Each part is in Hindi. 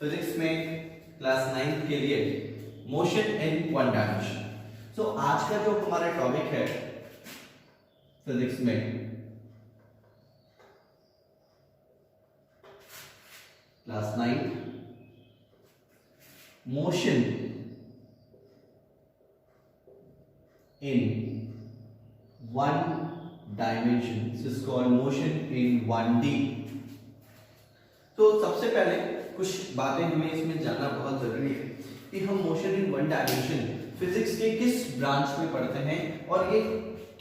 फिजिक्स में क्लास 9 के लिए मोशन इन वन डायमेंशन। सो आज का जो हमारा टॉपिक है फिजिक्स में class 9 motion in one dimension, this is called motion in 1D। तो सबसे पहले कुछ बातें हमें इसमें जानना बहुत जरूरी है कि हम motion in one dimension physics के किस ब्रांच में पढ़ते हैं और ये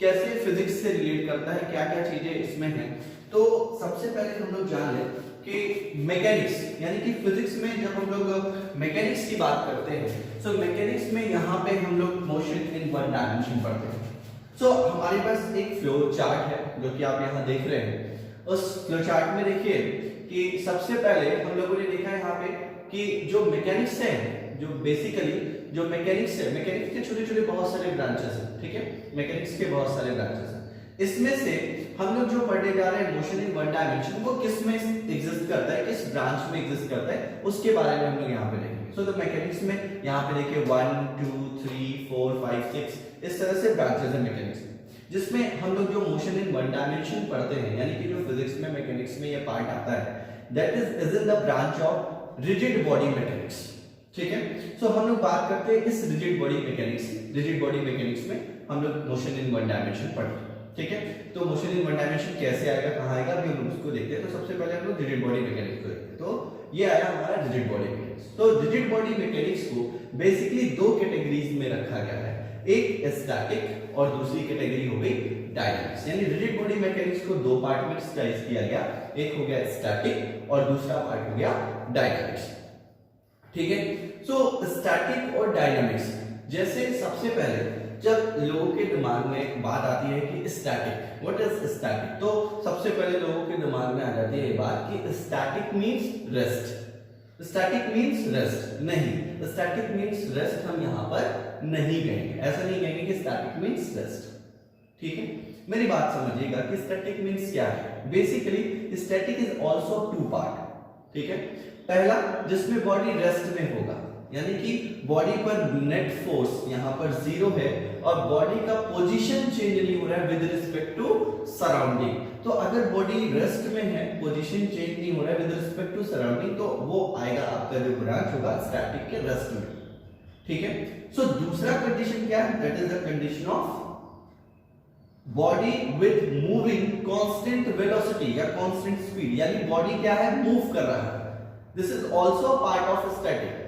कैसे फिजिक्स से रिलेट करता है, क्या क्या चीजें इसमें हैं। तो सबसे पहले हम लोग जान लें कि मैकेनिक्स यानी कि फिजिक्स में जब हम लोग मैकेनिक्स की बात करते हैं तो मैकेनिक्स में यहाँ पे हम लोग मोशन इन वन डायमेंशन पढ़ते हैं। सो हमारे पास एक फ्लो चार्ट है जो कि आप यहाँ देख रहे हैं। उस फ्लो चार्ट में देखिए कि सबसे पहले हम लोगों ने देखा है यहाँ पे कि जो मैकेनिक्स है, जो बेसिकली जो मैकेनिक्स है, मैकेनिक्स के छोटे छोटे बहुत सारे ब्रांचेस हैं, ठीक है, मैकेनिक्स के बहुत सारे ब्रांचेस हैं। इसमें से हम लोग जो पढ़ने जा रहे हैं मोशन इन वन डायमेंशन, वो किस में एग्जिस्ट करता है, किस ब्रांच में एग्जिस्ट करता है, उसके बारे में हम लोग यहाँ पे देखेंगे। सो तो मैकेनिक्स में यहाँ पे देखिए 1 2 3 4 5 6 इस तरह से ब्रांचेस है मैकेनिक्स में, जिसमें हम लोग जो मोशन इन वन डायमेंशन पढ़ते हैं यानी कि जो फिजिक्स में मैकेनिक्स में ये पार्ट आता है, that is in the branch of rigid body mechanics. ठीक है, सो हम लोग बात करते हैं इस rigid body mechanics, rigid body mechanics में हम लोग मोशन इन वन डायमेंशन पढ़ते हैं। ठीक है, तो मोशन इन वन डायमेंशन कैसे आएगा, कहाँ आएगा, अभी हम उसको देखते हैं। तो सबसे पहले हम लोग रिजिड बॉडी मैकेनिक्स को देखते हैं। तो ये आया हमारा रिजिड बॉडी मैकेनिक्स। तो रिजिड बॉडी मैकेनिक्स को बेसिकली दो कैटेगरीज में रखा गया है, एक स्टैटिक और दूसरी कैटेगरी हो गई डायनामिक्स। यानी रिजिड बॉडी मैकेनिक्स को दो पार्ट में स्लाइस किया गया, एक हो गया स्टैटिक और दूसरा पार्ट हो गया डायनामिक्स। ठीक है, सो स्टैटिक और डायनामिक्स, जैसे सबसे पहले जब लोगों के दिमाग में बात आती है कि स्टैटिक, व्हाट इज स्टैटिक, तो सबसे पहले लोगों के दिमाग में आ जाती है ये बात कि static means rest. Static means rest नहीं, स्टैटिक मींस रेस्ट हम यहां पर नहीं कहेंगे, ऐसा नहीं कहेंगे कि स्टैटिक मींस रेस्ट। ठीक है, मेरी बात समझिएगा कि स्टैटिक मींस क्या है। Basically static is also two part. ठीक है, पहला जिसमें बॉडी रेस्ट में होगा, यानी कि बॉडी पर नेट फोर्स यहां पर जीरो है और बॉडी का पोजीशन चेंज नहीं हो रहा है विद रिस्पेक्ट टू सराउंडिंग। तो अगर बॉडी रेस्ट में है, पोजीशन चेंज नहीं हो रहा है विद रिस्पेक्ट टू सराउंडिंग, तो वो आएगा आपका जो ब्रांच होगा स्टैटिक के रेस्ट में। ठीक है, सो दूसरा कंडीशन क्या है, that is the condition of body with moving constant velocity या कांस्टेंट स्पीड, यानी बॉडी क्या है, मूव कर रहा है। This is also part of static.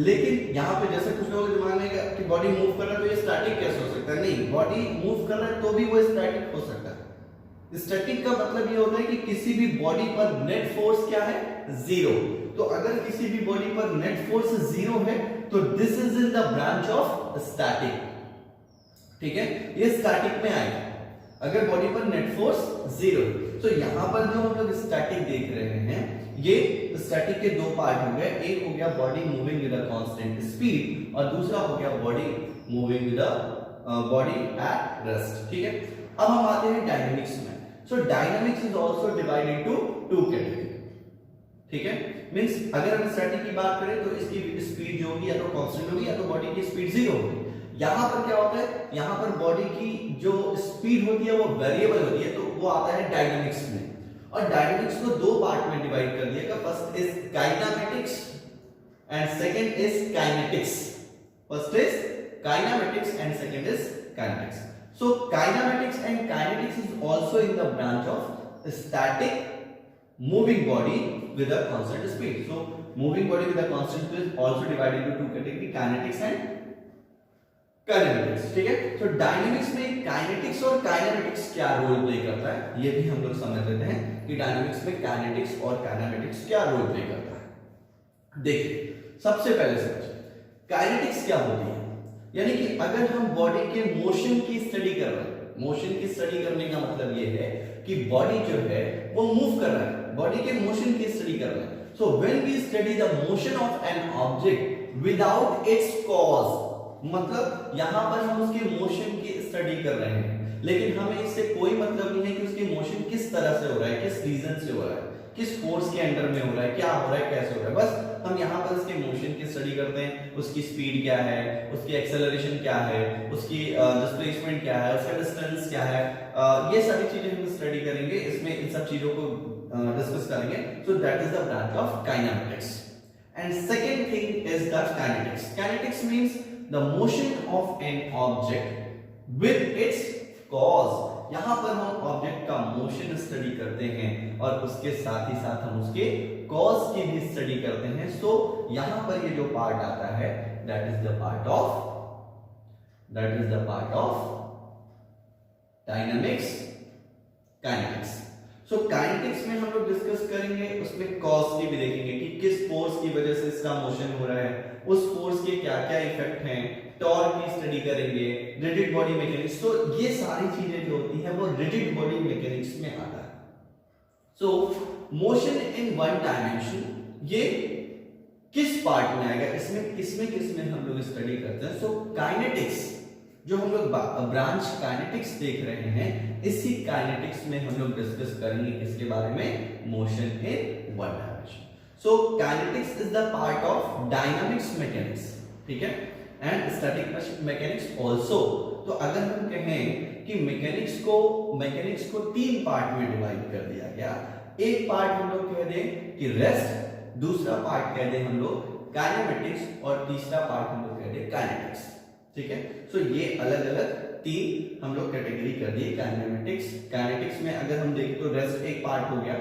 लेकिन यहां पे जैसे कुछ लोगों के दिमाग में कि बॉडी मूव कर रहा है तो ये स्टैटिक कैसे हो सकता है, नहीं, बॉडी मूव कर रहा है तो भी वो स्टैटिक हो सकता है। स्टैटिक का मतलब ये होता है कि किसी भी बॉडी पर नेट फोर्स क्या है, जीरो। तो अगर किसी भी बॉडी पर नेट फोर्स जीरो है तो this is in the branch of static. ठीक है, ये स्टैटिक में आएगा अगर बॉडी पर नेट फोर्स जीरो। तो यहां पर जो हम लोग स्टैटिक देख रहे हैं, ये स्टैटिक के दो पार्ट हो गए, एक हो गया body moving with a constant speed और दूसरा हो गया body moving with a body at rest. ठीक है, अब हम आते हैं डायनामिक्स में। So dynamics is also divided into two category. ठीक है, मींस अगर हम स्टैटिक की बात करें तो इसकी स्पीड जो होगी या तो कांस्टेंट होगी या तो बॉडी की स्पीड जीरो होगी। यहां पर क्या होता है, यहां पर बॉडी की जो स्पीड होती है वो वेरिएबल होती है, तो वो आता है डायनामिक्स में। और डायनामिक्स को दो पार्ट में डिवाइड कर दिया गया, first is kinematics and second is kinetics. First is kinematics and second is kinetics. So kinematics and kinetics is also in the branch of static moving body with a constant speed. So moving body with a constant speed is also divided into two category, kinetics and kinematics. ठीक है, तो डायनामिक्स में काइनेटिक्स और काइनेमैटिक्स क्या रोल प्ले करता है ये भी हम लोग समझ लेते हैं कि डायनामिक्स में काइनेटिक्स और काइनेमैटिक्स क्या रोल प्ले करता है। देखिए सबसे पहले समझिए काइनेटिक्स क्या होती है, यानी कि अगर हम बॉडी के मोशन की स्टडी कर रहे हैं, मोशन की स्टडी करने का मतलब ये है कि बॉडी जो है वो मूव कर रहा है, बॉडी के मोशन की स्टडी कर रहे हैं। So when we study the motion of an object without its cause, मतलब यहां पर हम उसके मोशन की स्टडी कर रहे हैं लेकिन हमें इससे कोई मतलब नहीं है कि उसके मोशन किस तरह से हो रहा है, किस रीजन से हो रहा है, किस फोर्स के अंडर में हो रहा है, क्या हो रहा है, कैसे हो रहा है, बस हम यहाँ पर उसके मोशन की स्टडी करते हैं, उसकी स्पीड क्या है, उसकी एक्सेलरेशन क्या है, उसकी डिस्प्लेसमेंट क्या है, उसका डिस्टेंस क्या है, ये सारी चीजें हम स्टडी करेंगे, इसमें इन सब चीजों को डिस्कस करेंगे। So that is the branch of kinematics. And second thing is the kinetics. Kinetics means the motion of an object with its cause. यहां पर हम ऑब्जेक्ट का मोशन स्टडी करते हैं और उसके साथ ही साथ हम उसके कॉज की भी स्टडी करते हैं। सो यहां पर ये जो पार्ट आता है that is the part of dynamics kinetics. So kinetics में हम लोग डिस्कस करेंगे, उसमें कॉज की भी देखेंगे कि किस फोर्स की वजह से इसका मोशन हो रहा है, उस फोर्स के क्या क्या इफेक्ट हैं, टॉर्क की स्टडी करेंगे, रिजिड बॉडी मैकेनिक्स। तो ये सारी चीजें जो होती है वो रिजिड बॉडी मैकेनिक्स में आता है। सो मोशन इन वन डायमेंशन ये किस पार्ट में आएगा, इसमें किसमें हम लोग स्टडी करते हैं। सो काइनेटिक्स जो हम लोग ब्रांच काइनेटिक्स देख रहे हैं, इसी काइनेटिक्स में हम लोग डिस्कस करेंगे किसके बारे में, motion in one dimension. So kinetics is the part of dynamics mechanics, ठीक है, एंड स्टैटिक मैकेनिक्स आल्सो। तो अगर हम कहें कि मैकेनिक्स को तीन पार्ट में डिवाइड कर दिया गया, एक पार्ट हम लोग कह दें कि रेस्ट, दूसरा पार्ट कह दें हम लोग काइनेमेटिक्स और तीसरा पार्ट हम लोग कह दें काइनेटिक्स, ठीक है। सो ये अलग अलग तीन हम लोग कैटेगरी कर दिए काइनेमेटिक्स। काइनेटिक्स में अगर हम देखें तो रेस्ट एक पार्ट हो गया,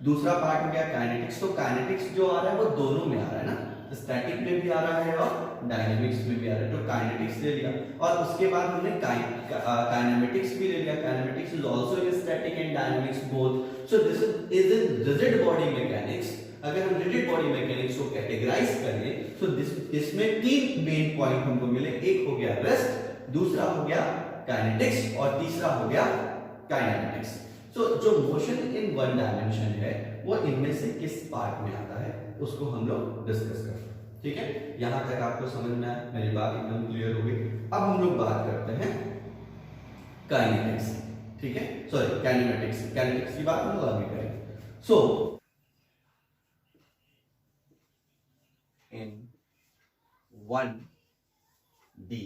दूसरा पार्ट हो गया काइनेटिक्स। तो काइनेटिक्स जो आ रहा है वो दोनों में आ रहा है ना, स्टैटिक में भी आ रहा है और डायनामिक्स में भी आ रहा है। तो काइनेटिक्स ले लिया और उसके बाद हमने काइनेमेटिक्स भी ले लिया। Kinematics is also in static and dynamics both. So this is in rigid body mechanics. अगर हम रिजिड बॉडी मैकेनिक्स को कैटेगराइज करें तो इसमें तीन मेन पॉइंट हमको मिले, एक हो गया रेस्ट, दूसरा हो गया काइनेटिक्स और तीसरा हो गया काइनेमेटिक्स। सो जो मोशन इन वन डायमेंशन है वो इनमें से किस पार्ट में आता है उसको हम लोग डिस्कस करते हैं, ठीक है। यहां तक आपको समझ में आया, मेरी बात एकदम क्लियर हो गई। अब हम लोग बात करते हैं काइनेटिक्स, ठीक है, सॉरी काइनेमेटिक्स की बात हम लोग आगे करेंगे। सो इन 1D,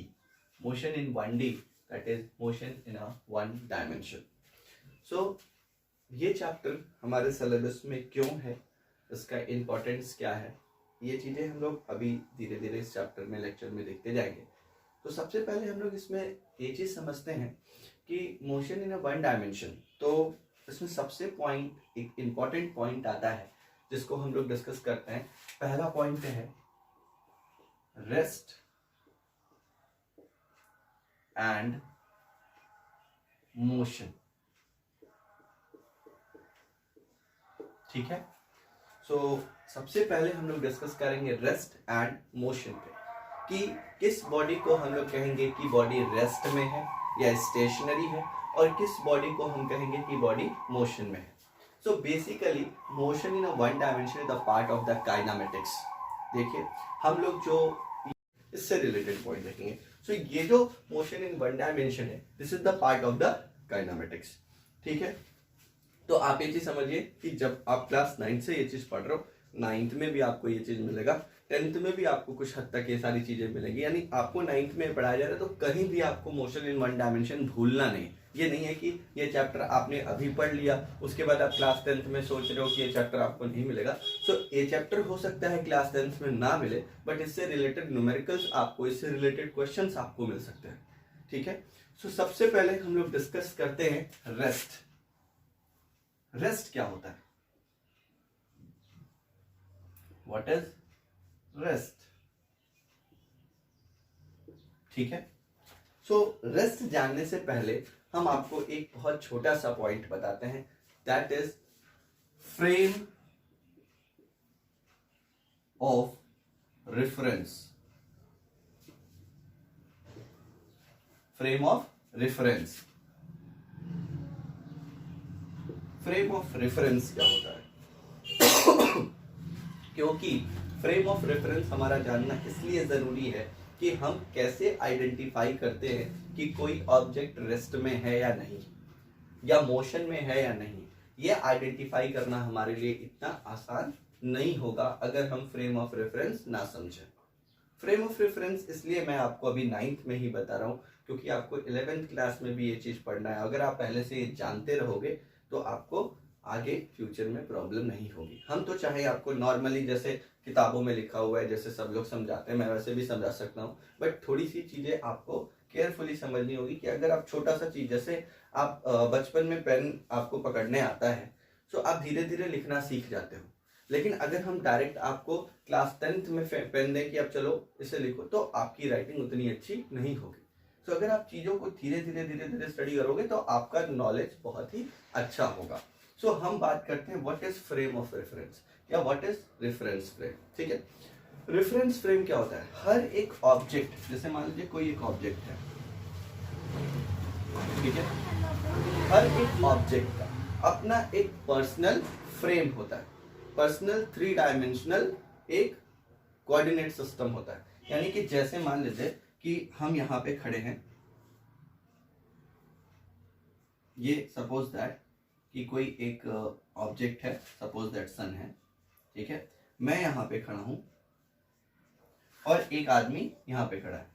motion in 1D, that is motion in a one dimension. So ये चैप्टर हमारे सिलेबस में क्यों है, इसका इंपॉर्टेंस क्या है, ये चीजें हम लोग अभी धीरे धीरे इस चैप्टर में लेक्चर में देखते जाएंगे। तो सबसे पहले हम लोग इसमें ये चीज समझते हैं कि motion in a one dimension, तो इसमें सबसे पॉइंट एक इंपॉर्टेंट पॉइंट आता है जिसको हम लोग डिस्कस करते हैं। पहला पॉइंट है रेस्ट एंड मोशन, ठीक है। सो सबसे पहले हम लोग डिस्कस करेंगे रेस्ट एंड मोशन पे कि किस बॉडी को हम लोग कहेंगे कि बॉडी रेस्ट में है या स्टेशनरी है, और किस बॉडी को हम कहेंगे कि बॉडी मोशन में है। So basically motion in a one dimension is the part of the kinematics. देखिए हम लोग जो इससे रिलेटेड पॉइंट देखेंगे। सो ये जो मोशन इन वन डायमेंशन है this is the part of the kinematics, ठीक है। तो आप ये चीज समझिए कि जब आप क्लास 9 से ये चीज पढ़ रहे हो, 9th में भी आपको ये चीज मिलेगा, 10th में भी आपको कुछ हद तक ये सारी चीजें मिलेंगी। यानी आपको 9th में पढ़ाया जा रहा है तो कहीं भी आपको मोशन इन वन डायमेंशन भूलना नहीं। ये नहीं है कि ये चैप्टर आपने अभी पढ़ लिया उसके बाद आप क्लास 10th में सोच रहे हो कि ये चैप्टर आपको नहीं मिलेगा। सो ये चैप्टर हो सकता है क्लास 10th में ना मिले, बट इससे रिलेटेड न्यूमेरिकल्स आपको, इससे रिलेटेड क्वेश्चंस आपको मिल सकते हैं, ठीक है। सो सबसे पहले हम लोग डिस्कस करते हैं रेस्ट। रेस्ट क्या होता है, व्हाट इज रेस्ट, ठीक है। सो रेस्ट जानने से पहले हम आपको एक बहुत छोटा सा पॉइंट बताते हैं, that is frame of reference. Frame of reference, frame of reference क्या होता है क्योंकि फ्रेम ऑफ रेफरेंस हमारा जानना इसलिए जरूरी है कि हम कैसे आइडेंटिफाई करते हैं कि कोई ऑब्जेक्ट रेस्ट में है या नहीं, या मोशन में है या नहीं। ये आइडेंटिफाई करना हमारे लिए इतना आसान नहीं होगा अगर हम फ्रेम ऑफ रेफरेंस ना समझें। फ्रेम ऑफ रेफरेंस इसलिए मैं आपको अभी 9th में ही बता रहा हूँ क्योंकि आपको 11th क्लास में भी ये चीज पढ़ना है। अगर आप पहले से ये जानते रहोगे तो आपको आगे फ्यूचर में प्रॉब्लम नहीं होगी। हम तो चाहे आपको नॉर्मली जैसे किताबों में लिखा हुआ है जैसे सब लोग समझाते हैं मैं वैसे भी समझा सकता हूँ, बट थोड़ी सी चीजें आपको केयरफुली समझनी होगी कि अगर आप छोटा सा चीज जैसे आप बचपन में पेन आपको पकड़ने आता है तो आप धीरे धीरे लिखना सीख जाते हो, लेकिन अगर हम डायरेक्ट आपको क्लास 10th में पेन दें कि आप चलो इसे लिखो तो आपकी राइटिंग उतनी अच्छी नहीं होगी। तो अगर आप चीजों को धीरे धीरे स्टडी करोगे तो आपका नॉलेज बहुत ही अच्छा होगा। सो हम बात करते हैं what is frame of reference या व्हाट इज रेफरेंस फ्रेम। ठीक है, रेफरेंस फ्रेम क्या होता है? हर एक ऑब्जेक्ट, जैसे मान लीजिए कोई एक ऑब्जेक्ट है, ठीक है, हर एक ऑब्जेक्ट का अपना एक पर्सनल फ्रेम होता है, पर्सनल 3 डायमेंशनल एक कोऑर्डिनेट सिस्टम होता है। यानी कि जैसे मान लीजिए कि हम यहां पे खड़े हैं, ये सपोज दैट कि कोई एक ऑब्जेक्ट है, सपोज दैट सन है, ठीक है, मैं यहां पे खड़ा हूं और एक आदमी यहां पे खड़ा है,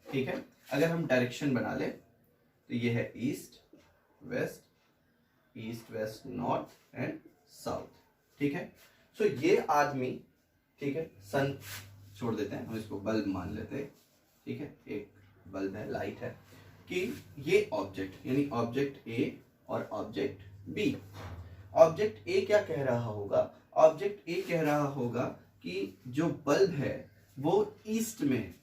ठीक है। अगर हम डायरेक्शन बना ले तो ये है east west north and south, ठीक है। सो ये आदमी, ठीक है, सन छोड़ देते हैं, हम इसको बल्ब मान लेते हैं, ठीक है, एक बल्ब है, लाइट है, कि ये ऑब्जेक्ट यानी ऑब्जेक्ट ए और ऑब्जेक्ट बी। ऑब्जेक्ट ए क्या कह रहा होगा? ऑब्जेक्ट ए कह रहा होगा कि जो बल्ब है वो ईस्ट में है,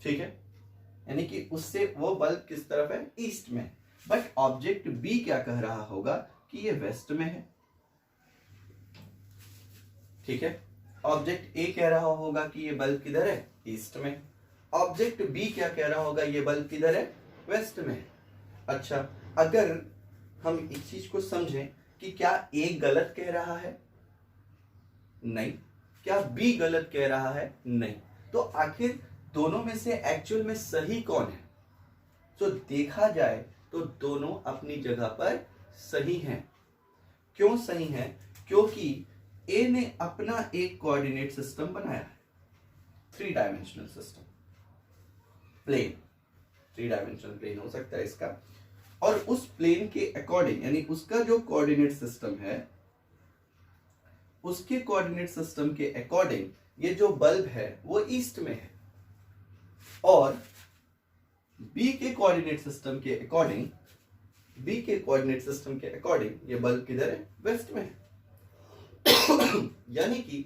ठीक है, यानी कि उससे वो बल्ब किस तरफ है? ईस्ट में। बट ऑब्जेक्ट बी क्या कह रहा होगा कि ये वेस्ट में है, ठीक है। ऑब्जेक्ट ए कह रहा होगा कि ये बल्ब किधर है? ईस्ट में। ऑब्जेक्ट बी क्या कह रहा होगा? ये बल्ब किधर है? वेस्ट में। अच्छा, अगर हम इस चीज को समझें कि क्या ए गलत कह रहा है? नहीं। क्या बी गलत कह रहा है? नहीं। तो आखिर दोनों में से एक्चुअल में सही कौन है? तो देखा जाए तो दोनों अपनी जगह पर सही हैं। क्यों सही हैं? क्योंकि ए ने अपना एक कोऑर्डिनेट सिस्टम बनाया है, 3 dimensional system, plane, 3 dimensional plane हो सकता है इसका, और उस प्लेन के अकॉर्डिंग यानी उसका जो कोऑर्डिनेट सिस्टम है उसके कोऑर्डिनेट सिस्टम के अकॉर्डिंग ये जो बल्ब है वो ईस्ट में है, और बी के कोऑर्डिनेट सिस्टम के अकॉर्डिंग ये बल्ब किधर है? वेस्ट में है। यानी कि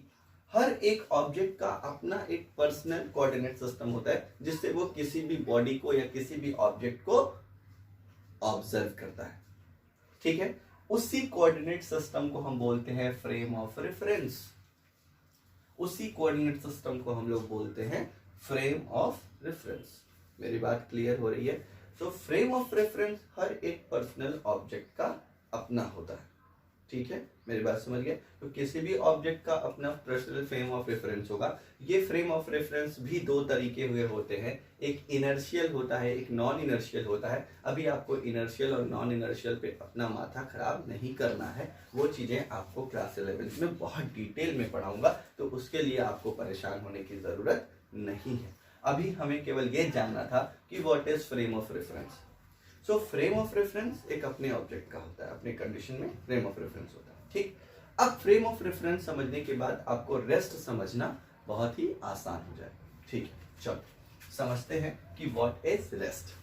हर एक ऑब्जेक्ट का अपना एक पर्सनल कोऑर्डिनेट सिस्टम होता है जिससे वो किसी भी बॉडी को या किसी भी ऑब्जेक्ट को ऑब्जर्व करता है, ठीक है। उसी कोऑर्डिनेट सिस्टम को हम बोलते हैं फ्रेम ऑफ रेफरेंस। उसी कोऑर्डिनेट सिस्टम को हम लोग बोलते हैं फ्रेम ऑफ रेफरेंस। मेरी बात क्लियर हो रही है? तो फ्रेम ऑफ रेफरेंस हर एक पर्सनल ऑब्जेक्ट का अपना होता है, ठीक है, मेरी बात समझ गए? तो किसी भी ऑब्जेक्ट का अपना पर्सनल फ्रेम ऑफ रेफरेंस होगा। ये फ्रेम ऑफ रेफरेंस भी 2 तरीके हुए होते हैं, एक इनर्शियल होता है, एक नॉन इनर्शियल होता है। अभी आपको इनर्शियल और नॉन इनर्शियल पे अपना माथा खराब नहीं करना है, वो चीजें आपको क्लास 11 में बहुत डिटेल में पढ़ाऊंगा, तो उसके लिए आपको परेशान होने की जरूरत नहीं है। अभी हमें केवल ये जानना था कि what is frame of reference. So frame of reference एक अपने ऑब्जेक्ट का होता है, अपने कंडीशन में फ्रेम ऑफ रेफरेंस होता है, ठीक। अब फ्रेम ऑफ रेफरेंस समझने के बाद आपको रेस्ट समझना बहुत ही आसान हो जाएगा, ठीक है। चलो समझते हैं कि व्हाट इज रेस्ट।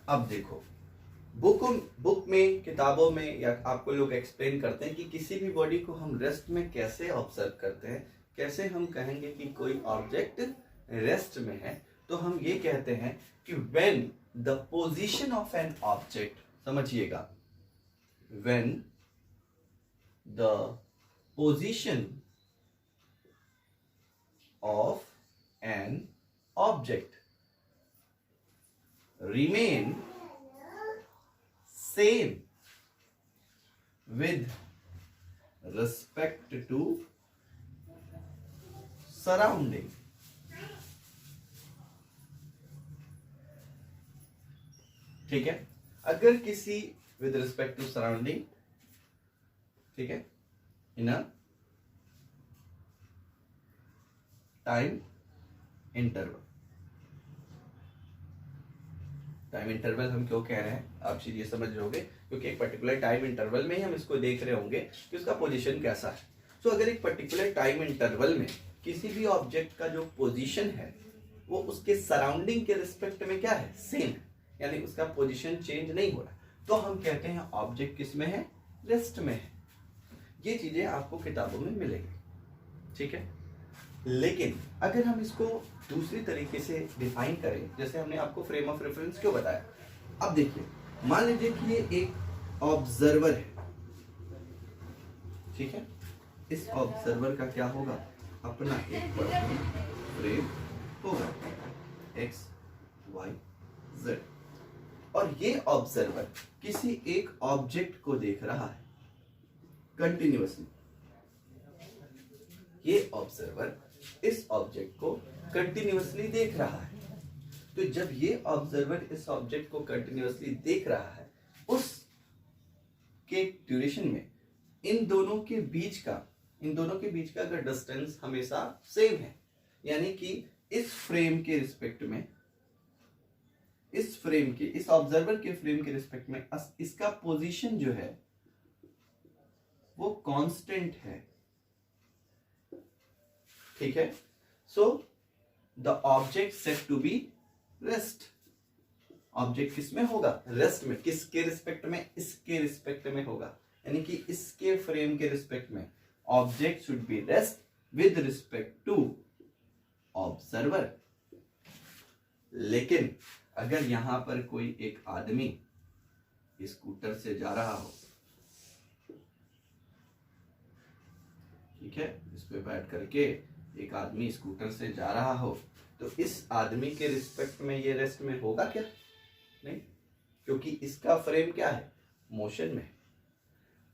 अब देखो, बुक में, किताबों में या आपको लोग एक्सप्लेन करते हैं कि किसी भी बॉडी को हम रेस्ट में कैसे ऑब्जर्व करते हैं, कैसे हम कहेंगे कि कोई ऑब्जेक्ट रेस्ट में है। तो हम ये कहते हैं कि when the position of an object, समझिएगा, when the position of an object remain same with respect to surrounding, ठीक है, अगर किसी विद रिस्पेक्ट टू सराउंडिंग, ठीक है, in a time interval, time interval हम क्यों कह रहे हैं आप चीज ये समझ रहोगे, क्योंकि एक पर्टिकुलर टाइम इंटरवल में ही हम इसको देख रहे होंगे कि उसका पोजीशन कैसा है। तो अगर एक पर्टिकुलर टाइम इंटरवल में किसी भी ऑब्जेक्ट का जो पोजीशन है वो उसके सराउंडिंग के रिस्पेक्ट में क्या है, सेम है, यानी उसका पोजीशन चेंज नहीं हो रहा, तो हम कहते हैं ऑब्जेक्ट किस में है, रेस्ट में है। ये चीजें आपको किताबों में मिलेगी, ठीक है। लेकिन अगर हम इसको दूसरी तरीके से डिफाइन करें, जैसे हमने आपको फ्रेम ऑफ रेफरेंस क्यों बताया, अब देखिए मान लीजिए कि ये एक ऑब्जर्वर है, ठीक है, इस ऑब्जर्वर का क्या होगा, अपना एक फ्रेम होगा x, y, z, और ये ऑब्जर्वर किसी एक ऑब्जेक्ट को देख रहा है कंटिन्यूअसली, ये ऑब्जर्वर इस ऑब्जेक्ट को कंटिन्यूअसली देख रहा है। तो जब ये ऑब्जर्वर इस ऑब्जेक्ट को कंटिन्यूअसली देख रहा है, उस के ड्यूरेशन में इन दोनों के बीच का अगर डिस्टेंस हमेशा सेम है, यानी कि इस फ्रेम के रिस्पेक्ट में, इस ऑब्जर्वर के फ्रेम के रिस्पेक्ट में इसका पोजीशन जो है वो कांस्टेंट है, ठीक है। So the object set to be rest, object किस में होगा, रेस्ट में, किसके रिस्पेक्ट में, इसके रिस्पेक्ट में होगा, यानी कि इसके फ्रेम के रिस्पेक्ट में object should be rest with respect to observer. लेकिन अगर यहां पर कोई एक आदमी स्कूटर से जा रहा हो, ठीक है, इस पे बैठ करके एक आदमी स्कूटर से जा रहा हो, तो इस आदमी के रिस्पेक्ट में ये रेस्ट में होगा क्या, नहीं, क्योंकि इसका फ्रेम क्या है, मोशन में,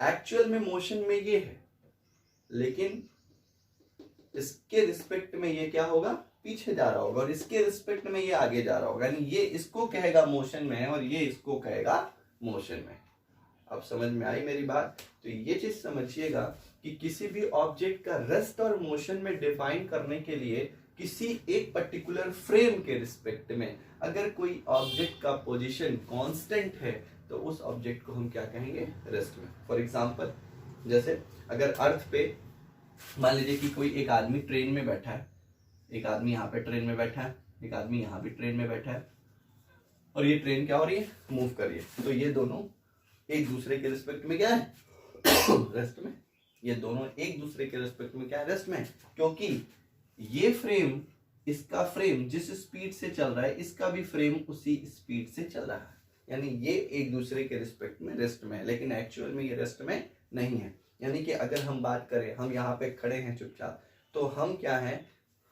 एक्चुअल में मोशन में ये है, लेकिन इसके रिस्पेक्ट में ये क्या होगा, पीछे जा रहा होगा, और इसके रिस्पेक्ट में ये आगे जा रहा होगा, यानी ये इसको कहेगा मोशन में है और ये इसको कहेगा मोशन में। अब समझ में आई मेरी बात। तो ये चीज समझिएगा कि किसी भी ऑब्जेक्ट का रेस्ट और मोशन में डिफाइन करने के लिए किसी एक पर्टिकुलर फ्रेम के रिस्पेक्ट में अगर कोई ऑब्जेक्ट का पोजीशन कांस्टेंट है तो उस ऑब्जेक्ट को हम क्या कहेंगे, रेस्ट में। फॉर एग्जांपल, जैसे अगर अर्थ पे मान लीजिए कि कोई एक आदमी ट्रेन में बैठा है, एक आदमी यहाँ पे ट्रेन में बैठा है, एक आदमी यहाँ भी ट्रेन में बैठा है, और ये ट्रेन क्या हो रही है, मूव कर रही है, तो ये दोनों एक दूसरे के रिस्पेक्ट में क्या है, रेस्ट में। ये दोनों एक दूसरे के रिस्पेक्ट में क्या है, रेस्ट में, क्योंकि ये फ्रेम, इसका फ्रेम जिस स्पीड से चल रहा है, इसका भी फ्रेम उसी स्पीड से चल रहा है, यानी ये एक दूसरे के रिस्पेक्ट में रेस्ट में है, लेकिन एक्चुअल में ये रेस्ट में नहीं है। यानी कि अगर हम बात करें, हम यहाँ पे खड़े हैं चुपचाप, तो हम क्या है,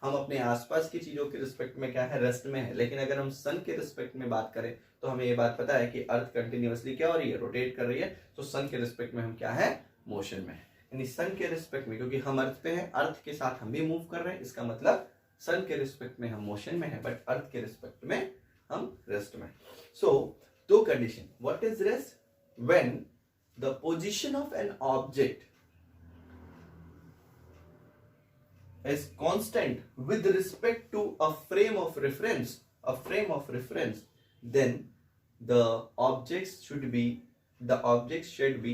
हम अपने आसपास की चीजों के रिस्पेक्ट में क्या है, रेस्ट में है। लेकिन अगर हम सन के रिस्पेक्ट में बात करें तो हमें ये बात पता है कि अर्थ कंटिन्यूअसली क्या हो रही है, रोटेट कर रही है, तो सन के रिस्पेक्ट में हम क्या है, मोशन में है। यानी सन के रिस्पेक्ट में, क्योंकि हम अर्थ पे हैं, अर्थ के साथ हम भी मूव कर रहे हैं, इसका मतलब सन के रिस्पेक्ट में हम मोशन में है, बट अर्थ के रिस्पेक्ट में हम रेस्ट में। सो दो condition, what is rest, when the position of an object is constant with respect to a frame of reference, then the objects should be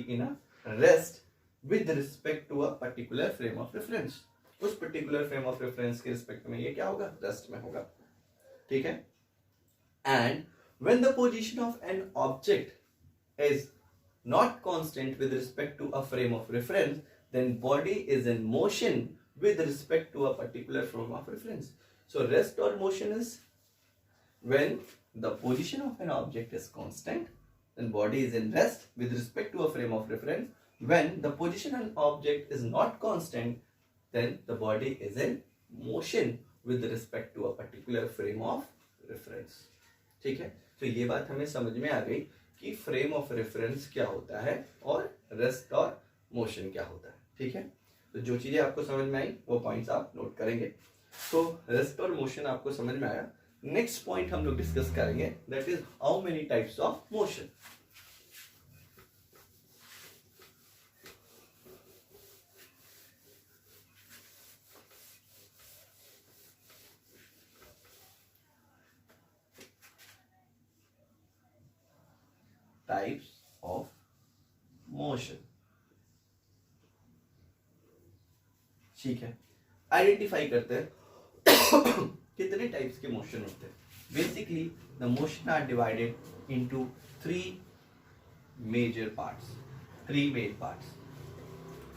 in a rest with respect to a particular frame of reference. उस particular frame of reference के respect में ये क्या होगा, rest में होगा, ठीक है। And when the position of an object is not constant with respect to a frame of reference, then body is in motion with respect to a particular frame of reference. So rest or motion is when the position of an object is constant, then body is in rest with respect to a frame of reference. When the position of an object is not constant, then the body is in motion with respect to a particular frame of reference. ठीक है, तो ये बात हमें समझ में आ गई कि फ्रेम ऑफ रेफरेंस क्या होता है और रेस्ट और मोशन क्या होता है, ठीक है। तो जो चीजें आपको समझ में आई वो पॉइंट्स आप नोट करेंगे। तो रेस्ट और मोशन आपको समझ में आया। नेक्स्ट पॉइंट हम लोग डिस्कस करेंगे, that is how many types of motion. Types of motion, ठीक है। आइडेंटिफाई करते हैं कितने टाइप्स के मोशन होते हैं। Basically the motion are divided into three major parts, three main parts.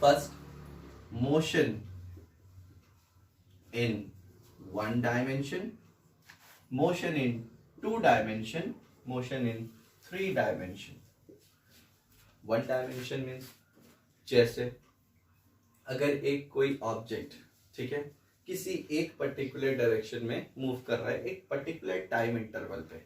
First, motion in one dimension, motion in two dimension, motion in three dimension. One dimension means जैसे अगर एक कोई ऑब्जेक्ट, ठीक है, किसी एक पर्टिकुलर डायरेक्शन में मूव कर रहा है एक पर्टिकुलर टाइम इंटरवल पे,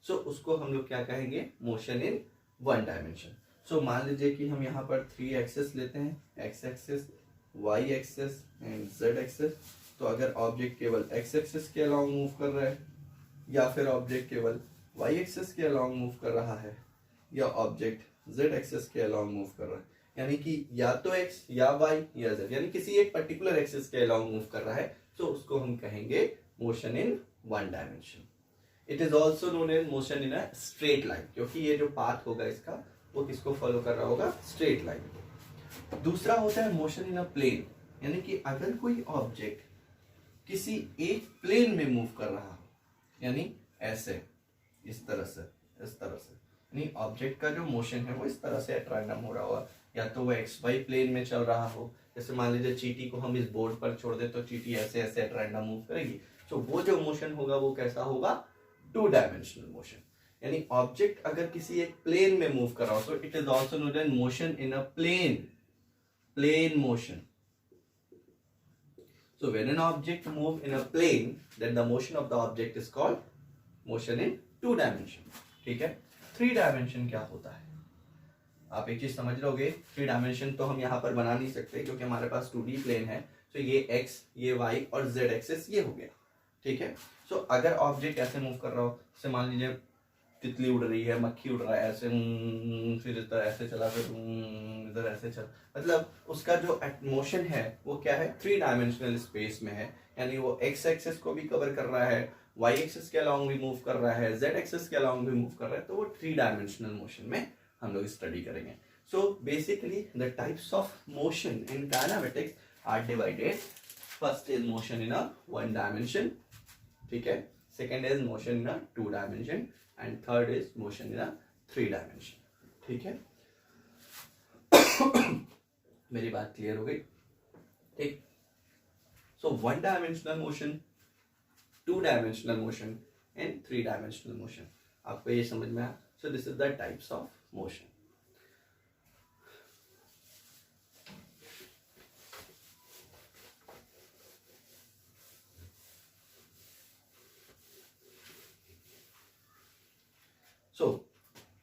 सो उसको हम लोग क्या कहेंगे, मोशन इन वन डायमेंशन। सो मान लीजिए कि हम यहाँ पर थ्री एक्सेस लेते हैं, x axes, y axes and z axes. तो अगर ऑब्जेक्ट केवल एक्स एक्सेस के अलोंग मूव कर रहा है, या फिर ऑब्जेक्ट केवल वाई एक्सेस के अलोंग मूव कर रहा है, या ऑब्जेक्ट जेड एक्सेस के अलोंग मूव कर रहा है, यानी कि या तो एक्स या वाई या जेड, यानी किसी एक पर्टिकुलर एक्सेस के अलोंग मूव कर रहा है, तो उसको हम कहेंगे motion in one dimension. It is also known as motion in a straight line, क्योंकि ये जो पाथ होगा इसका वो किसको फॉलो कर रहा होगा, स्ट्रेट लाइन। दूसरा होता है मोशन इन अ प्लेन, यानी कि अगर कोई ऑब्जेक्ट किसी एक प्लेन में मूव कर रहा हो, यानी ऐसे, इस तरह से, इस तरह से, यानी ऑब्जेक्ट का जो मोशन है वो इस तरह से एट रैंडम हो रहा होगा, या तो वो एक्स वाई प्लेन में चल रहा हो। जैसे मान लीजिए चींटी को हम इस बोर्ड पर छोड़ दे तो चींटी ऐसे ऐसे एट रैंडम मूव करेगी, तो वो जो मोशन होगा वो कैसा होगा, टू डायमेंशनल मोशन। यानी ऑब्जेक्ट अगर किसी एक प्लेन में मूव कर रहा हो, so it is also known as motion in a plane, plane motion. So when an object move in a plane, then the motion of the object is called motion in two dimension. ठीक है। थ्री डायमेंशन क्या होता है, आप एक चीज समझ लोगे, थ्री डायमेंशन तो हम यहाँ पर बना नहीं सकते क्योंकि हमारे पास 2D प्लेन है। तो ये x, ये y और z एक्सेस ये हो गया, ठीक है। सो अगर ऑब्जेक्ट ऐसे मूव कर रहा हो, जैसे मान लीजिए तितली उड़ रही है, मक्खी उड़ रहा है, ऐसे फिर इधर ऐसे चला, फिर इधर ऐसे चल, मतलब उसका जो मोशन है वो क्या है, थ्री डायमेंशनल स्पेस में है। यानी वो एक्स एक्सेस को भी कवर कर रहा है, वाई एक्सेस के अलोंग भी मूव कर रहा है, जेड एक्सेस के अलोंग भी मूव कर रहा है, तो वो थ्री डायमेंशनल मोशन में हम लोग स्टडी करेंगे। So basically the types of motion in kinematics are divided. First is motion in a one dimension, ठीक है, second is motion in a two dimension, and third is motion in a three dimension, ठीक है। मेरी बात क्लियर हो गई, ठीक। So one dimensional motion, two dimensional motion and three dimensional motion, आपको ये समझ में आया। So this is the types of motion. So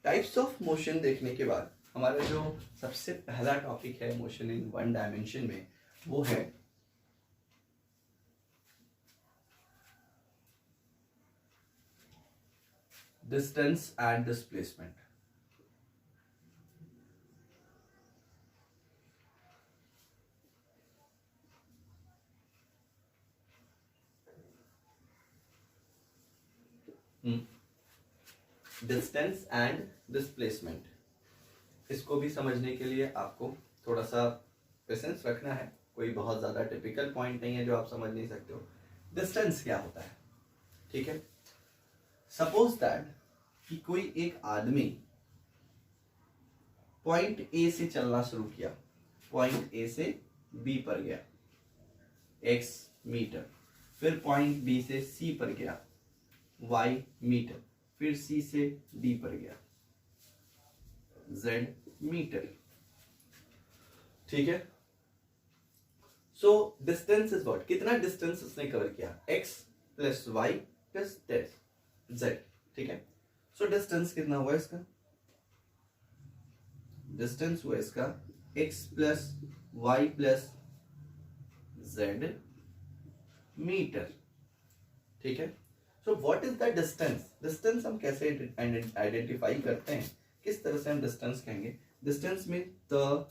types of motion देखने के बाद हमारा जो सबसे पहला टॉपिक है मोशन इन वन डायमेंशन में, वो है distance and displacement. Distance and displacement, इसको भी समझने के लिए आपको थोड़ा सा पेशेंस रखना है, कोई बहुत ज्यादा टिपिकल पॉइंट नहीं है जो आप समझ नहीं सकते हो। डिस्टेंस क्या होता है, ठीक है। सपोज दैट कि कोई एक आदमी पॉइंट ए से चलना शुरू किया, पॉइंट ए से बी पर गया x मीटर, फिर पॉइंट बी से सी पर गया y मीटर, फिर सी से डी पर गया z मीटर, ठीक है। सो डिस्टेंस इज व्हाट, कितना डिस्टेंस उसने कवर किया, x plus y plus z, ठीक है। सो डिस्टेंस कितना हुआ इसका, डिस्टेंस हुआ इसका x plus y plus z meter, ठीक है। So what is the distance? Distance हम कैसे आइडेंटिफाई करते हैं, किस तरह से हम डिस्टेंस कहेंगे? Distance mean the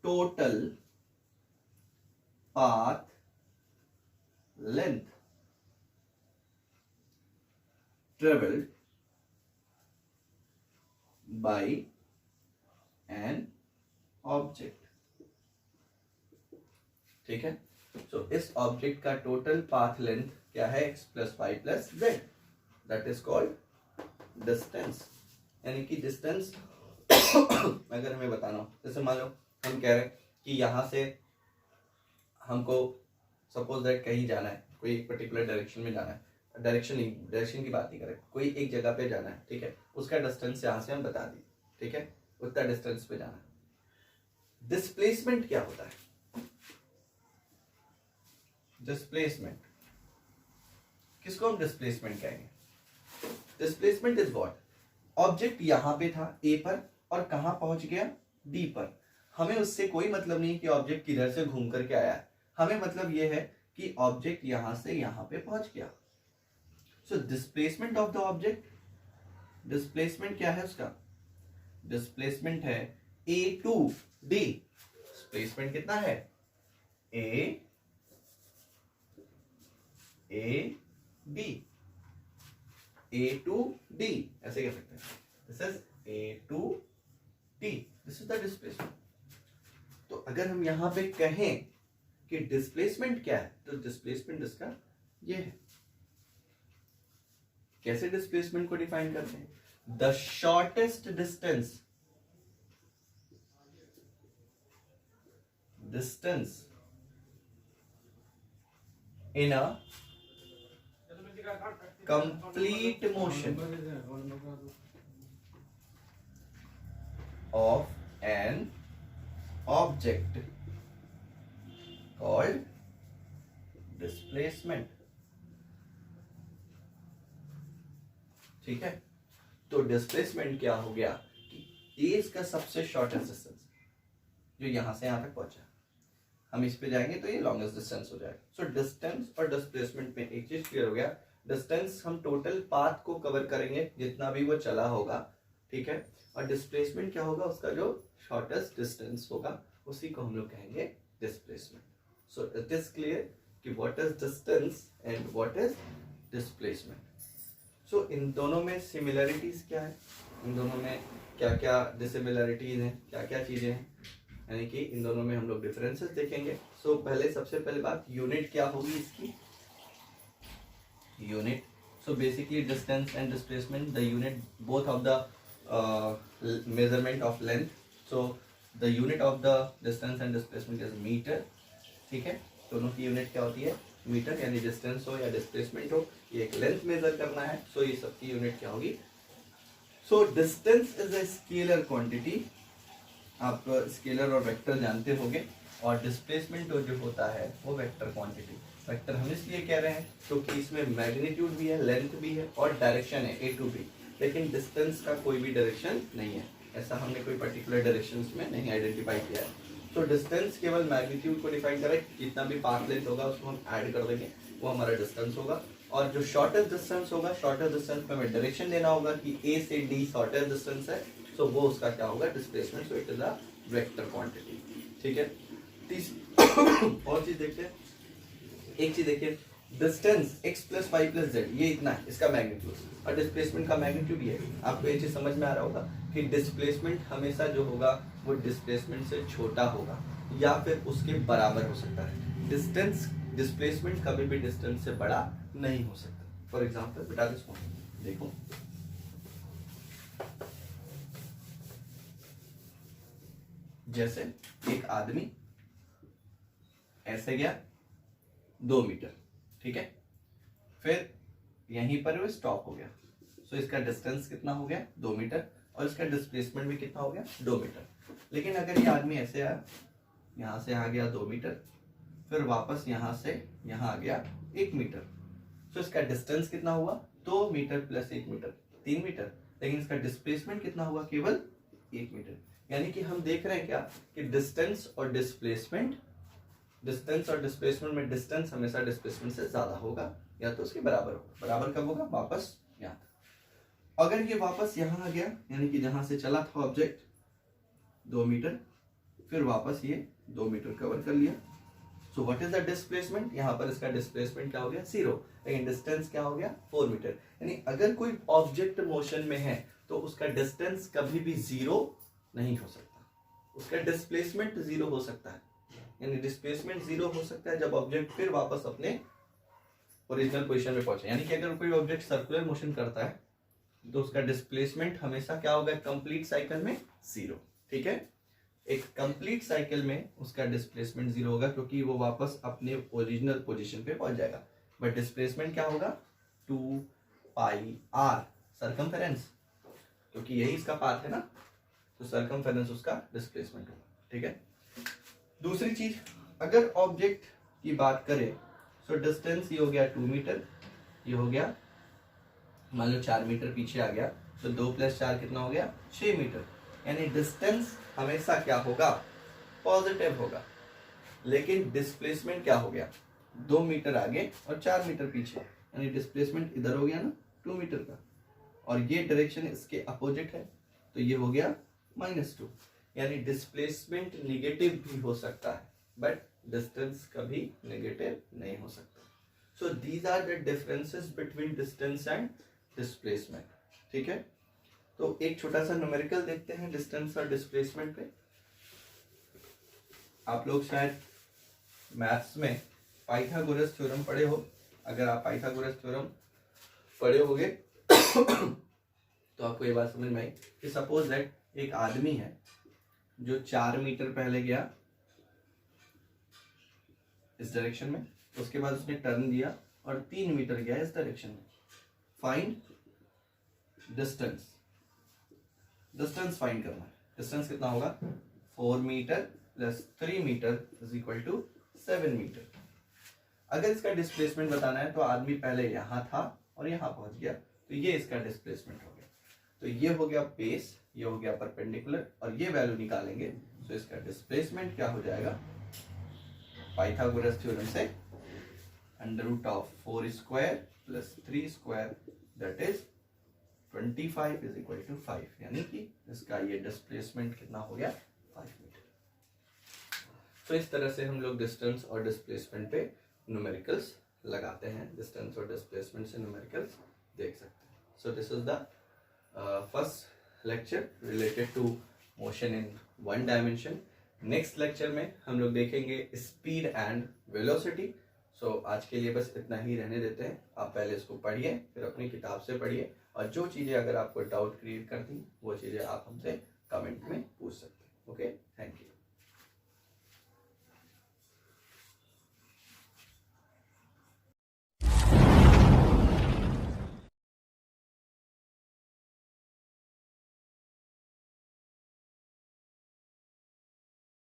total path length traveled by an object. ठीक है, सो इस ऑब्जेक्ट का टोटल पाथ लेंथ क्या है? x plus y plus z, that is called distance. यानी कि डिस्टेंस अगर हमें बताना हो, जैसे मान लो हम कह रहे हैं कि यहां से हमको सपोज दैट कहीं जाना है, कोई एक पर्टिकुलर डायरेक्शन में जाना है, डायरेक्शन की बात नहीं करें, कोई एक जगह पे जाना है, ठीक है, उसका डिस्टेंस यहां से हम बता दिए, ठीक है, उतना डिस्टेंस पे जाना है। डिस्प्लेसमेंट क्या होता है? डिस्प्लेसमेंट किसको हम डिस्प्लेसमेंट कहेंगे? Displacement is what? ऑब्जेक्ट यहां पे था ए पर और कहां पहुंच गया? डी पर। हमें उससे कोई मतलब नहीं कि ऑब्जेक्ट किधर से घूम करके आया है, हमें मतलब यह है कि ऑब्जेक्ट यहां से यहां पे पहुंच गया। So displacement of the object, displacement क्या है उसका? डिस्प्लेसमेंट है ए टू डी। डिस्प्लेसमेंट कितना है? A D, A to D ऐसे कह सकते हैं, this is A to D, this is the displacement. तो अगर हम यहां पे कहें कि डिस्प्लेसमेंट क्या है, तो डिस्प्लेसमेंट इसका ये है। कैसे डिस्प्लेसमेंट को डिफाइन करते हैं? The shortest distance in a complete motion of an object called displacement। ठीक है, तो डिस्प्लेसमेंट क्या हो गया कि ये इसका सबसे शॉर्टेस्ट डिस्टेंस जो यहां से यहां तक पहुंचा, हम इस पे जाएंगे तो ये लॉन्गेस्ट डिस्टेंस हो जाएगा। सो डिस्टेंस और डिस्प्लेसमेंट में एक चीज क्लियर हो गया, डिस्टेंस हम टोटल पाथ को कवर करेंगे जितना भी वो चला होगा, ठीक है, और डिस्प्लेसमेंट क्या होगा? उसका जो शॉर्टेस्ट डिस्टेंस होगा उसी को हम लोग कहेंगे displacement. So it is clear कि what is distance and what is displacement. So इन दोनों में सिमिलरिटीज क्या है, इन दोनों में क्या क्या डिसिमिलरिटीज हैं, क्या क्या चीजें हैं, यानी कि इन दोनों में हम लोग डिफरेंसेस देखेंगे। सो पहले सबसे पहले बात, यूनिट क्या होगी इसकी? Unit, so basically distance and displacement, the unit both of the measurement of length, so the unit of the distance and displacement is meter। ठीक है, दोनों की यूनिट क्या होती है? मीटर, यानी डिस्टेंस हो या डिस्प्लेसमेंट हो, ये एक लेंथ मेजर करना है, सो ये सबकी यूनिट क्या होगी? सो distance is a scalar quantity, आप स्केलर और वेक्टर जानते होंगे, और डिस्प्लेसमेंट जो होता है वो वेक्टर क्वांटिटी। वेक्टर हम इसलिए कह रहे हैं क्योंकि इसमें मैग्नीट्यूड भी है, लेंथ भी है और डायरेक्शन है ए टू बी, लेकिन डिस्टेंस का कोई भी डायरेक्शन नहीं है, ऐसा हमने कोई पर्टिकुलर डायरेक्शंस में नहीं आइडेंटिफाई किया है। तो डिस्टेंस केवल मैग्नीट्यूड को डिफाइन करें, जितना भी पाथ लेंथ होगा उसको हम ऐड कर देंगे, वो हमारा डिस्टेंस होगा। और जो शॉर्टेस्ट डिस्टेंस होगा, शॉर्टेस्ट डिस्टेंस में हमें डायरेक्शन देना होगा कि ए से डी शॉर्टेस्ट डिस्टेंस है, सो वो उसका क्या होगा? Displacement. So it is a vector quantity. ठीक है, और चीज देखते हैं, एक चीज देखिए, distance x plus y plus z ये इतना है, इसका मैग्नीट्यूड, और डिस्प्लेसमेंट का मैग्नीट्यूड ये है। आपको ये चीज समझ में आ रहा होगा कि डिस्प्लेसमेंट हमेशा जो होगा वो डिस्प्लेसमेंट से छोटा होगा या फिर उसके बराबर हो सकता है। डिस्प्लेसमेंट कभी भी डिस्टेंस से बड़ा नहीं हो सकता। फॉर एग्जाम्पल बेटा इसको देखो, जैसे एक आदमी ऐसे गया 2 मीटर, ठीक है, फिर यहीं पर वो स्टॉप हो गया, सो इसका डिस्टेंस कितना हो गया? 2 मीटर, और इसका डिस्प्लेसमेंट भी कितना हो गया? 2 मीटर। लेकिन अगर ये आदमी ऐसे आया, यहां से आ गया 2 मीटर, फिर वापस यहां से यहां आ गया 1 मीटर, सो इसका डिस्टेंस कितना हुआ? 2 मीटर प्लस 1 मीटर 3 मीटर, लेकिन इसका डिस्प्लेसमेंट कितना हुआ? केवल 1 मीटर। यानी कि हम देख रहे हैं क्या कि डिस्टेंस और डिस्प्लेसमेंट डिस्टेंस और डिस्प्लेसमेंट में डिस्टेंस हमेशा डिस्प्लेसमेंट से ज्यादा होगा या तो उसके बराबर होगा। बराबर कब होगा? वापस यहाँ था। अगर ये वापस यहाँ आ गया, यानी कि जहां से चला था ऑब्जेक्ट 2 मीटर, फिर वापस ये 2 मीटर कवर कर लिया, सो व्हाट इज द डिस्प्लेसमेंट? यहाँ पर इसका डिस्प्लेसमेंट क्या हो गया? 0। लेकिन डिस्टेंस क्या हो गया? 4 मीटर। यानी अगर कोई ऑब्जेक्ट मोशन में है तो उसका डिस्टेंस कभी भी 0 नहीं हो सकता, उसका डिस्प्लेसमेंट 0 हो सकता है। यानी डिस्प्लेसमेंट 0 हो सकता है जब ऑब्जेक्ट फिर वापस अपने ओरिजिनल पोजीशन में पहुंचे। यानी कि अगर कोई ऑब्जेक्ट सर्कुलर मोशन करता है तो उसका डिस्प्लेसमेंट हमेशा क्या होगा? कंप्लीट साइकिल में 0। ठीक है, एक कंप्लीट साइकिल में उसका डिस्प्लेसमेंट 0 होगा क्योंकि वो वापस अपने ओरिजिनल पोजीशन पे पहुंच जाएगा। बट डिस्प्लेसमेंट क्या होगा? 2 पाई आर सरकमफेरेंस, क्योंकि यही इसका पाथ है ना, तो सरकमफेरेंस उसका डिस्प्लेसमेंट होगा। ठीक है, दूसरी चीज, अगर ऑब्जेक्ट की बात करें तो डिस्टेंस ये हो गया 2 मीटर, ये हो गया मान लो 4 मीटर पीछे आ गया, तो 2 + 4 कितना हो गया? 6 मीटर। यानी डिस्टेंस हमेशा क्या होगा? पॉजिटिव होगा। लेकिन डिस्प्लेसमेंट क्या हो गया? 2 मीटर आगे और 4 मीटर पीछे, यानी डिस्प्लेसमेंट इधर हो गया ना 2 मीटर का, और ये डायरेक्शन इसके अपोजिट है, तो ये हो गया -2। यानी डिस्प्लेसमेंट निगेटिव भी हो सकता है बट डिस्टेंस कभी नेगेटिव नहीं हो सकता। So these are the differences between distance and displacement. ठीक है, तो एक छोटा सा न्यूमेरिकल देखते हैं डिस्टेंस और डिस्प्लेसमेंट पे। आप लोग शायद मैथ्स में पाइथागोरस थ्योरम पढ़े हो। अगर आप पाइथागोरस थ्योरम पढ़े होगे तो आपको ये बात समझ में आई कि सपोज दैट एक आदमी है जो 4 मीटर पहले गया इस डायरेक्शन में, उसके बाद उसने टर्न दिया और 3 मीटर गया इस डायरेक्शन में। फाइंड डिस्टेंस, डिस्टेंस फाइंड करना है। डिस्टेंस कितना होगा? 4 मीटर + 3 मीटर = 7 मीटर। अगर इसका डिस्प्लेसमेंट बताना है तो आदमी पहले यहाँ था और यहाँ पहुंच गया, तो ये इसका डिस्प्लेसमेंट हो गया। तो ये हो गया बेस, ये हो गया परपेंडिकुलर, और ये वैल्यू निकालेंगे तो इसका डिस्प्लेसमेंट क्या हो जाएगा? पाइथागोरस थ्योरम से √4² + 3² दैट इज 25 = 5, यानी कि इसका ये डिस्प्लेसमेंट कितना हो गया? 5 मीटर। तो इस तरह से हम लोग डिस्टेंस और डिस्प्लेसमेंट पे न्यूमेरिकल्स लगाते हैं, डिस्टेंस और डिस्प्लेसमेंट से न्यूमेरिकल्स देख सकते हैं। So this is the first lecture related to motion in 1 dimension. Next lecture में हम लोग देखेंगे स्पीड एंड वेलोसिटी। सो आज के लिए बस इतना ही रहने देते हैं। आप पहले इसको पढ़िए, फिर अपनी किताब से पढ़िए, और जो चीज़ें अगर आपको डाउट क्रिएट करती वो चीज़ें आप हमसे कमेंट में पूछ सकते हैं। Okay, thank you.